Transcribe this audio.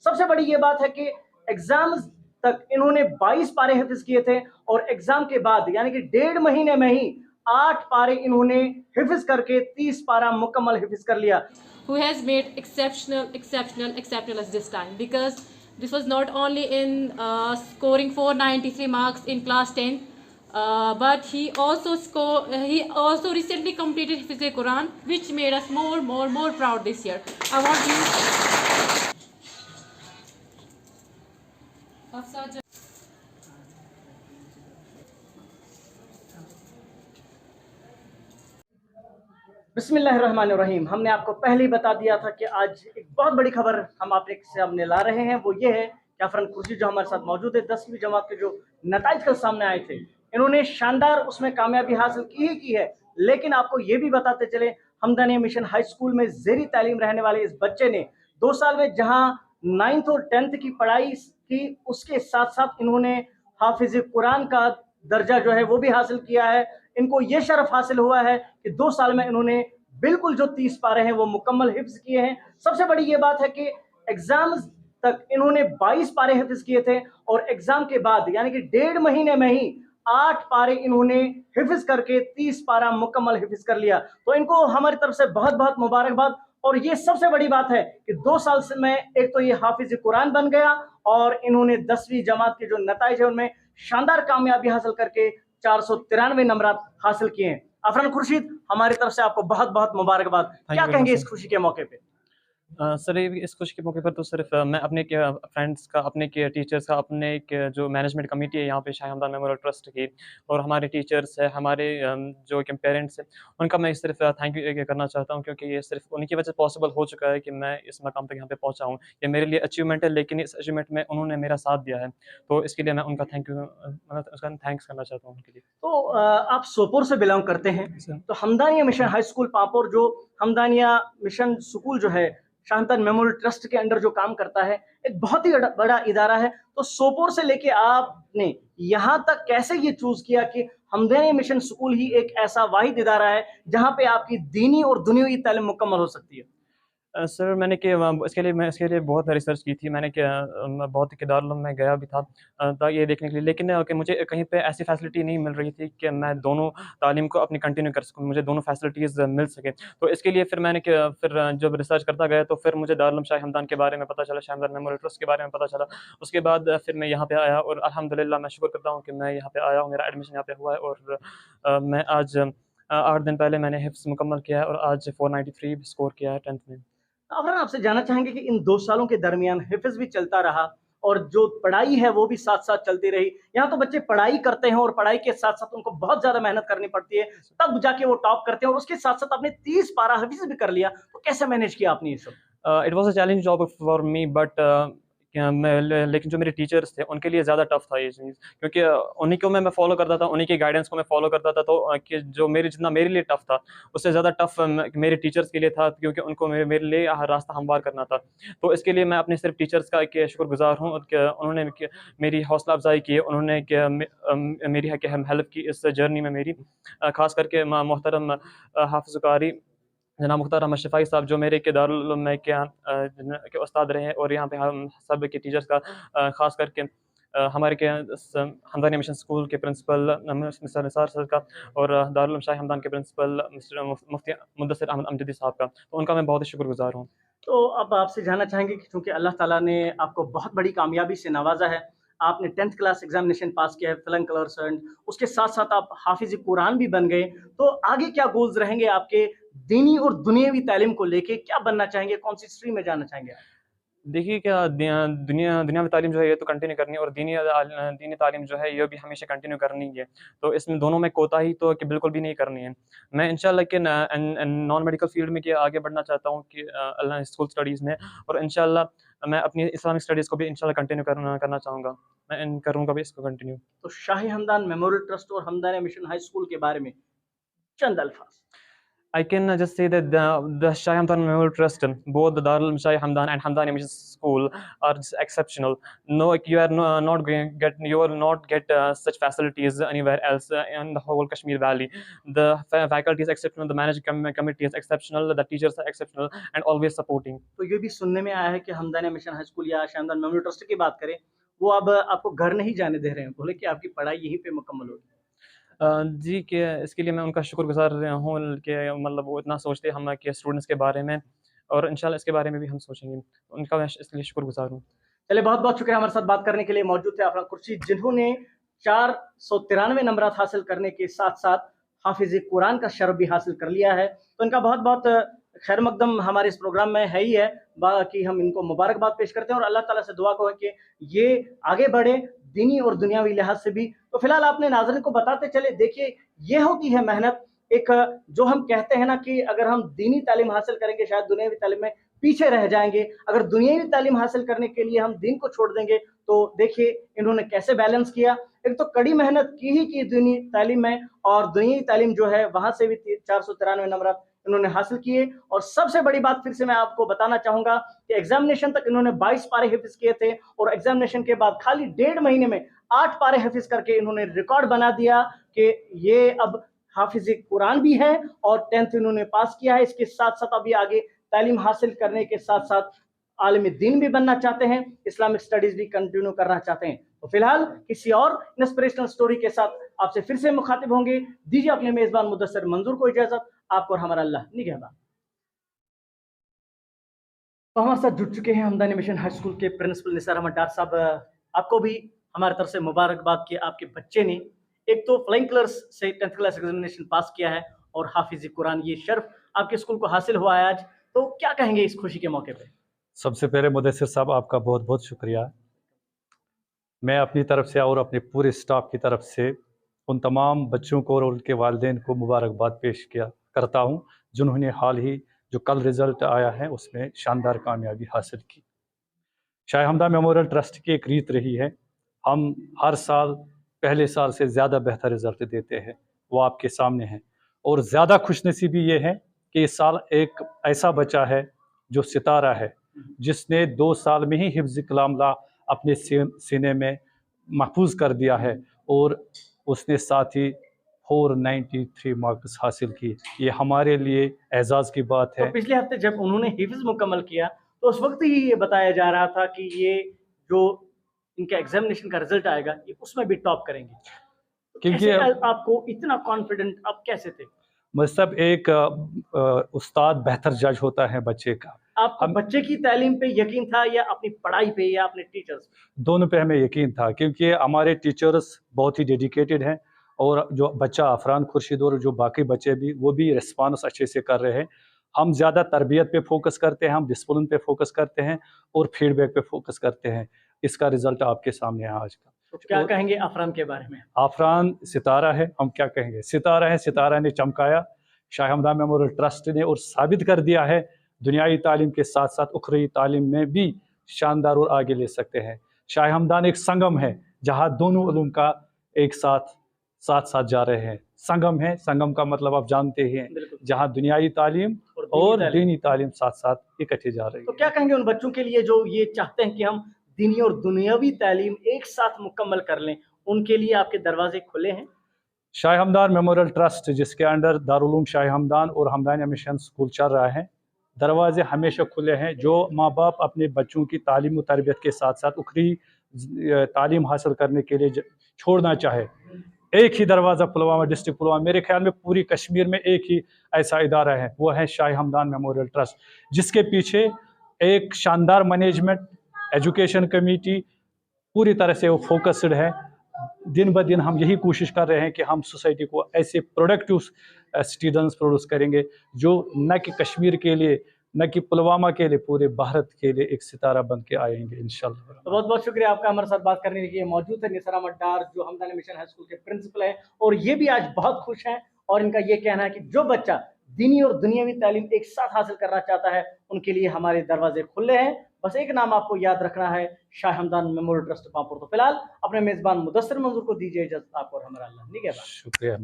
सबसे बड़ी ये बात है कि एग्जाम्स तक इन्होंने 22 पारे हिफ्ज किए थे और एग्जाम के बाद यानी कि 1.5 महीने में ही 8 पारे इन्होंने हिफ्ज करके 30 पारा मुकम्मल हिफ्ज कर लिया। Who has made exceptional as this time, because this was not only in scoring 493 marks in class 10, but he also recently completed Hifz Quran, which made us more proud this year. I want you. Hafsa, बिस्मिल्लाहिर्रहमानिर्रहीम। हमने आपको पहले ही बता दिया था कि आज एक बहुत बड़ी खबर हम आपके सामने ला रहे हैं। वो ये है कि अफरन खुर्शीद जो हमारे साथ मौजूद है, 10वीं जमात के जो नताइज कल सामने आए थे, इन्होंने शानदार उसमें कामयाबी हासिल की ही की है। लेकिन आपको ये भी बताते चले, हमदानिया मिशन हाई स्कूल में ज़ेरी तालीम रहने वाले इस बच्चे ने 2 साल में जहां 9th और 10th की पढ़ाई की, उसके साथ साथ इन्होंने हाफिज कुरान का दर्जा जो है वो भी हासिल किया है। इनको ये शर्फ हासिल हुआ है कि 2 साल में इन्होंने बिल्कुल जो 30 पारे हैं वो मुकम्मल हिफ्ज किए हैं। सबसे बड़ी ये बात है कि एग्जाम्स तक इन्होंने 22 पारे हिफ्ज किए थे और एग्जाम के बाद यानी कि 1.5 महीने में ही 8 पारे इन्होंने हिफ्ज करके 30 पारा मुकम्मल हिफ्ज कर लिया। तो इनको हमारी तरफ से बहुत बहुत मुबारकबाद। और ये सबसे बड़ी बात है कि 2 साल से में एक तो ये हाफिज कुरान बन गया और इन्होंने 10वीं जमात के जो नताइज है उनमें शानदार कामयाबी हासिल करके 493 नंबरात हासिल किए हैं। अफरन खुर्शीद, हमारी तरफ से आपको बहुत बहुत मुबारकबाद। क्या कहेंगे इस खुशी के मौके पे? सर ये इस खुशी के मौके पर तो सिर्फ मैं अपने के फ्रेंड्स का, अपने के टीचर्स का, अपने के जो मैनेजमेंट कमेटी है यहाँ पे शाह हमदान मेमोरियल ट्रस्ट की, और हमारे टीचर्स है, हमारे जो कि पेरेंट्स हैं, उनका मैं सिर्फ थैंक यू करना चाहता हूँ, क्योंकि ये सिर्फ उन्हीं की वजह से पॉसिबल हो चुका है कि मैं इस मकाम तक यहाँ पे पहुँचा हूँ। ये मेरे लिए अचीवमेंट है, लेकिन इस अचीवमेंट में उन्होंने मेरा साथ दिया है, तो इसके लिए मैं उनका मतलब उसका थैंक्स करना चाहता हूँ उनके लिए। तो आप सोपोर से बिलोंग करते हैं, तो हमदानिया मिशन हाई स्कूल पापोर, जो हमदानिया मिशन स्कूल जो है शांतन मेमोरियल ट्रस्ट के अंडर जो काम करता है, एक बहुत ही बड़ा इदारा है। तो सोपोर से लेके आपने यहाँ तक कैसे ये चूज किया कि हमदानिया मिशन स्कूल ही एक ऐसा वाहिद इदारा है जहाँ पे आपकी दीनी और दुनियावी तालीम मुकम्मल हो सकती है? सर मैंने कि इसके लिए बहुत रिसर्च की थी। मैंने क्या बहुत के दारुल में गया भी था ये देखने के लिए, लेकिन कि मुझे कहीं पे ऐसी फैसिलिटी नहीं मिल रही थी कि मैं दोनों तालीम को अपनी कंटिन्यू कर सकूँ, मुझे दोनों फैसिलिटीज़ मिल सके। तो इसके लिए फिर मैंने फिर जब रिसर्च करता गया तो फिर मुझे दारुल शाह हमदान के बारे में पता चला, शाह हमदान मेमोरियल ट्रस्ट के बारे में पता चला। उसके बाद फिर मैं यहाँ पे आया और अल्हम्दुलिल्लाह मैं शुक्र करता हूँ कि मैं यहाँ पे आया हूँ, मेरा एडमिशन यहाँ पे हुआ है। और मैं आज 8 दिन पहले मैंने हिफ्ज़ मुकम्मल किया है और आज 493 स्कोर किया है 10th में। अफरान, आपसे जानना चाहेंगे कि इन 2 सालों के दरमियान हिफ्ज भी चलता रहा और जो पढ़ाई है वो भी साथ-साथ चलती रही। यहाँ तो बच्चे पढ़ाई करते हैं और पढ़ाई के साथ-साथ उनको बहुत ज़्यादा मेहनत करनी पड़ती है, तब जाके वो टॉप करते हैं और उसके साथ-साथ आपने 30 पारा हिफ्ज भी कर लिया। तो कैसे मैनेज किया आपने ये सब? It was a challenging job for me, but क्या मैं लेकिन जो मेरे टीचर्स थे उनके लिए ज़्यादा टफ़ था ये चीज़, क्योंकि उन्हीं को मैं फ़ॉलो करता था, उन्हीं की गाइडेंस को मैं फ़ॉलो करता था। तो कि जो मेरे जितना मेरे लिए टफ़ था, उससे ज़्यादा टफ़ मेरे टीचर्स के लिए था, क्योंकि उनको मेरे लिए रास्ता हमवार करना था। तो इसके लिए मैं अपने सिर्फ टीचर्स का कि शुक्रगुज़ार हूँ कि उन्होंने मेरी हौसला अफ़ज़ाई की, उन्होंने मेरी हेल्प की इस जर्नी में मेरी। ख़ास करके मोहतरम हाफ़िज़ कारी जनाब मुख्तार अहमद शफ़ाई साहब, जो मेरे के दारुल उलूम में के उस्ताद रहे हैं, और यहाँ पे हम सब के टीचर्स का ख़ास करके हमारे के हमदानिया मिशन स्कूल के प्रिंसिपल मिस्टर निसार सर का, और दारुल उलूम शाह हमदान के प्रिंसिपल मिस्टर मुफ्ती मुद्दसिर अहमद अमजदी साहब का, तो उनका मैं बहुत ही शुक्रगुज़ार हूँ। तो अब आपसे जानना चाहेंगे कि चूँकि अल्लाह ताला ने आपको बहुत बड़ी कामयाबी से नवाज़ा है, आपने 10th क्लास एग्ज़ामिनेशन पास किया है, फ्लाइंग कलर्स एंड उसके साथ-साथ आप हाफ़िज़ कुरान भी बन गए। तो आगे क्या गोल्स रहेंगे आपके दीनी और दुनियावी तालीम को लेके? क्या बनना चाहेंगे? कौन-सी स्ट्रीम में जाना चाहेंगे आप? देखिए क्या दुनिया में तालीम जो है ये तो कंटिन्यू करनी है, और दीनी तालीम जो है ये भी हमेशा कंटिन्यू करनी है। तो इसमें दोनों में कोताही तो कि बिल्कुल भी नहीं करनी है। मैं इंशाल्लाह कि नॉन मेडिकल फ़ील्ड में कि आगे बढ़ना चाहता हूँ कि अल्लाह स्कूल स्टडीज़ में, और इंशाल्लाह मैं अपनी इस्लामिक स्टडीज़ को भी इंशाल्लाह कंटिन्यू करना चाहूँगा। मैं करूँगा भी इसको कंटिन्यू। तो शाह हमदान मेमोरियल ट्रस्ट और हमदानिया मिशन हाई स्कूल के बारे में चंद अल्फ़ाज़। I can just say that the Shah Hamdan Memorial Trust, both the Darul Uloom Shah Hamdan and Hamdani Mission School, are just exceptional. No, you are not going to get, you will not get such facilities anywhere else in the whole Kashmir Valley. The faculty is exceptional, the management committee is exceptional, the teachers are exceptional and always supporting. तो ये भी सुनने में आया है कि Hamdania mission high school या Shah Hamdan memorial trust की बात करें, वो अब आपको घर नहीं जाने दे रहे हैं, बोले कि आपकी पढ़ाई यहीं पे मुकम्मल होगी। जी कि इसके लिए मैं उनका शुक्रगुज़ार हूँ कि मतलब वो इतना सोचते हैं हम के स्टूडेंट्स के बारे में, और इंशाल्लाह इसके बारे में भी हम सोचेंगे। उनका मैं इसलिए शुक्रगुज़ार हूँ। चलिए बहुत-बहुत शुक्रिया हमारे साथ बात करने के लिए मौजूद थे अफरान कुरैशी, जिन्होंने 493 नंबरात हासिल करने के साथ-साथ हाफ़िज़ कुरान का शरफ़ भी हासिल कर लिया है। तो इनका बहुत-बहुत खैर मक़दम हमारे इस प्रोग्राम में है ही है, बाकी हम इनको मुबारकबाद पेश करते हैं और अल्लाह ताला से दुआ को है कि ये आगे बढ़े दीनी और दुनियावी लिहाज से भी। तो फिलहाल आपने नाज़रीन को बताते चले, देखिए ये होती है मेहनत, एक जो हम कहते हैं ना कि अगर हम दीनी तालीम हासिल करेंगे शायद दुनियावी तालीम में पीछे रह जाएंगे, अगर दुनियावी तालीम हासिल करने के लिए हम दीन को छोड़ देंगे तो देखिए इन्होंने कैसे बैलेंस किया। एक तो कड़ी मेहनत की दीनी तालीम में, और दुनियावी तालीम जो है वहां से भी 493 नंबर इन्होंने हासिल किए। और सबसे बड़ी बात फिर से मैं आपको बताना चाहूंगा कि एग्जामिनेशन तक इन्होंने 22 पारे हिफ्ज किए थे, और एग्जामिनेशन के बाद खाली 1.5 महीने में 8 पारे हिफ्ज करके इन्होंने रिकॉर्ड बना दिया कि ये अब हाफिज कुरान भी है और 10th इन्होंने पास किया है। इसके साथ साथ अभी आगे तालीम हासिल करने के साथ साथ आलिम दीन भी बनना चाहते हैं, इस्लामिक स्टडीज भी कंटिन्यू करना चाहते हैं। तो फिलहाल किसी और इंस्पिरेशनल स्टोरी के साथ आपसे फिर से मुखातिब होंगे। दीजिए अपने मेजबान मुदस्सिर मंजूर को इजाजत। आपको और हमारा अल्लाह निगहबान। तो हमारे साथ जुड़ चुके हैं हमदानी मिशन हाई स्कूल के प्रिंसिपल निसार अहमद डार साहब। आपको भी हमारी तरफ से मुबारकबाद कि आपके बच्चे ने एक तो फ्लाइंग कलर्स से 10th क्लास एग्जामिनेशन पास किया है और हाफिज कुरान ये शर्फ आपके स्कूल को हासिल हुआ है आज। तो क्या कहेंगे इस खुशी के मौके पे? सबसे पहले मुदस्सिर साहब आपका बहुत बहुत शुक्रिया। मैं अपनी तरफ से और अपने पूरे स्टाफ की तरफ से उन तमाम बच्चों को और उनके वालिदैन को मुबारकबाद पेश करता हूं जिन्होंने हाल ही जो कल रिज़ल्ट आया है उसमें शानदार कामयाबी हासिल की। शाह हमदान मेमोरियल ट्रस्ट की एक रीत रही है, हम हर साल पहले साल से ज़्यादा बेहतर रिज़ल्ट देते हैं, वो आपके सामने है। और ज़्यादा खुशनसीबी ये है कि इस साल एक ऐसा बच्चा है जो सितारा है, जिसने 2 साल में ही हिफ्ज़ कलाम ला अपने सीने में महफूज कर दिया है और उसने साथ ही 493 मार्क्स हासिल की। ये हमारे लिए एजाज़ की बात है। तो पिछले हफ्ते जब उन्होंने हिफ्ज़ मुकम्मल किया तो उस वक्त ही ये बताया जा रहा था कि ये जो इनका एग्जामिनेशन का रिजल्ट आएगा ये उसमें भी टॉप करेंगे। क्योंकि आपको इतना कॉन्फिडेंट आप कैसे थे? मतलब एक उस्ताद बेहतर जज होता है बच्चे का। आपको बच्चे की तालीम पे यकीन था या अपनी पढ़ाई पे या अपने टीचर्स पे? दोनों पे हमें यकीन था, क्योंकि हमारे टीचर्स बहुत ही डेडिकेटेड हैं और जो बच्चा अफरान खुर्शीद और जो बाकी बच्चे भी वो भी रिस्पॉन्स अच्छे से कर रहे हैं। हम ज़्यादा तरबियत पे फोकस करते हैं, हम डिसिप्लिन पे फोकस करते हैं और फीडबैक पे फोकस करते हैं। इसका रिजल्ट आपके सामने है आज का। तो क्या कहेंगे अफरान के बारे में? अफरान सितारा है, हम क्या कहेंगे, सितारा है, सितारा ने चमकाया। शाह हमदान मेमोरियल ट्रस्ट ने और साबित कर दिया है दुनियाई तालीम के साथ साथ उखरवी तालीम में भी शानदार और आगे ले सकते हैं। शाह हमदान एक संगम है जहाँ दोनों उलूम का एक साथ साथ जा रहे हैं। संगम है, संगम का मतलब आप जानते हैं, जहाँ दुनियाई तालीम और दीनी तालीम साथ साथ इकट्ठे जा रही है। तो क्या कहेंगे उन बच्चों के लिए जो ये चाहते हैं कि हम दीनी और दुनियावी तालीम एक साथ मुकम्मल कर लें, उनके लिए आपके दरवाजे खुले हैं? शाह हमदान मेमोरियल ट्रस्ट जिसके अंडर दारुल उलूम शाह हमदान और हमदानिया मिशन स्कूल चल रहा है, दरवाजे हमेशा खुले हैं। जो माँ बाप अपने बच्चों की तालीम और तरबियत के साथ साथ उखरी तालीम हासिल करने के लिए छोड़ना चाहे, एक ही दरवाज़ा पुलवामा डिस्ट्रिक्ट पुलवामा, मेरे ख्याल में पूरी कश्मीर में एक ही ऐसा इदारा है, वो है शाह हमदान मेमोरियल ट्रस्ट, जिसके पीछे एक शानदार मैनेजमेंट, एजुकेशन कमेटी पूरी तरह से वो फोकस्ड है। दिन ब दिन हम यही कोशिश कर रहे हैं कि हम सोसाइटी को ऐसे प्रोडक्टिव स्टूडेंट्स प्रोड्यूस करेंगे जो न कि कश्मीर के लिए, न कि पुलवामा के लिए, पूरे भारत के लिए एक सितारा बन के आएंगे इंशाल्लाह। तो बहुत बहुत शुक्रिया आपका हमारे साथ बात करने के लिए। मौजूद है निसार अहमद डार जो हमदानी मिशन हाई स्कूल के प्रिंसिपल हैं, और ये भी आज बहुत खुश हैं और इनका ये कहना है कि जो बच्चा दीनी और दुनियावी तालीम एक साथ हासिल करना चाहता है उनके लिए हमारे दरवाजे खुले हैं। बस एक नाम आपको याद रखना है, शाह हमदान मेमोरियल ट्रस्ट पांपुर। तो फिलहाल अपने मेजबान मुदस्सिर मंजूर को दीजिए इजाजत। आपको और हमारा अल्लाह निगहबान। शुक्रिया।